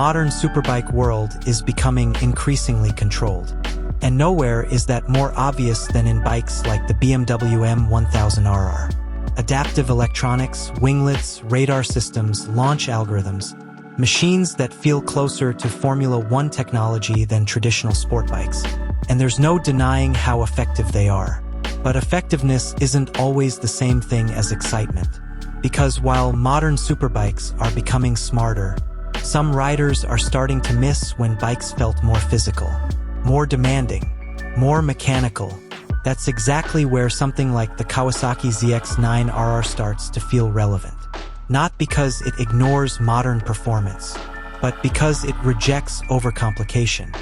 modern superbike world is becoming increasingly controlled. And nowhere is that more obvious than in bikes like the BMW M1000RR. Adaptive electronics, winglets, radar systems, launch algorithms, machines that feel closer to Formula One technology than traditional sport bikes. And there's no denying how effective they are. But effectiveness isn't always the same thing as excitement. Because while modern superbikes are becoming smarter, some riders are starting to miss when bikes felt more physical, more demanding, more mechanical. That's exactly where something like the Kawasaki ZX-9RR starts to feel relevant. Not because it ignores modern performance, but because it rejects overcomplication.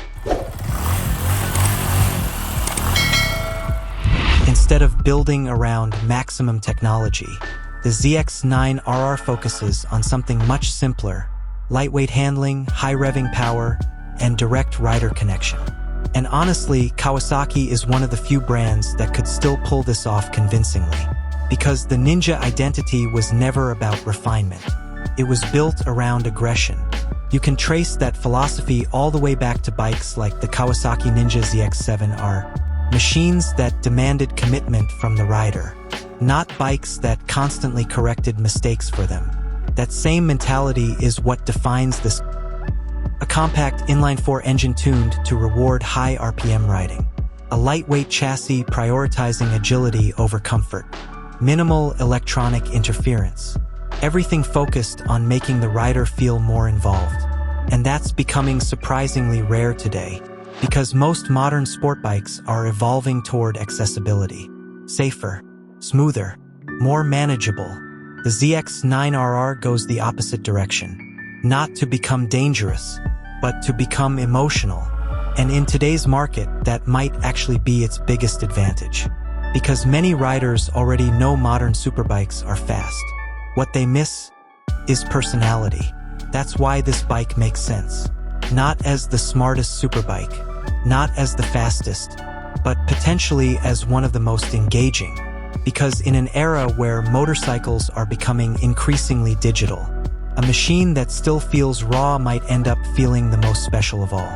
Instead of building around maximum technology, the ZX-9RR focuses on something much simpler: lightweight handling, high revving power, and direct rider connection. And honestly, Kawasaki is one of the few brands that could still pull this off convincingly. Because the Ninja identity was never about refinement. It was built around aggression. You can trace that philosophy all the way back to bikes like the Kawasaki Ninja ZX-9RR, machines that demanded commitment from the rider, not bikes that constantly corrected mistakes for them. That same mentality is what defines this. A compact inline-4 engine tuned to reward high RPM riding. A lightweight chassis prioritizing agility over comfort. Minimal electronic interference. Everything focused on making the rider feel more involved. And that's becoming surprisingly rare today, because most modern sport bikes are evolving toward accessibility. Safer, smoother, more manageable. The ZX-9RR goes the opposite direction. Not to become dangerous, but to become emotional. And in today's market, that might actually be its biggest advantage. Because many riders already know modern superbikes are fast. What they miss is personality. That's why this bike makes sense. Not as the smartest superbike, not as the fastest, but potentially as one of the most engaging. Because in an era where motorcycles are becoming increasingly digital, a machine that still feels raw might end up feeling the most special of all.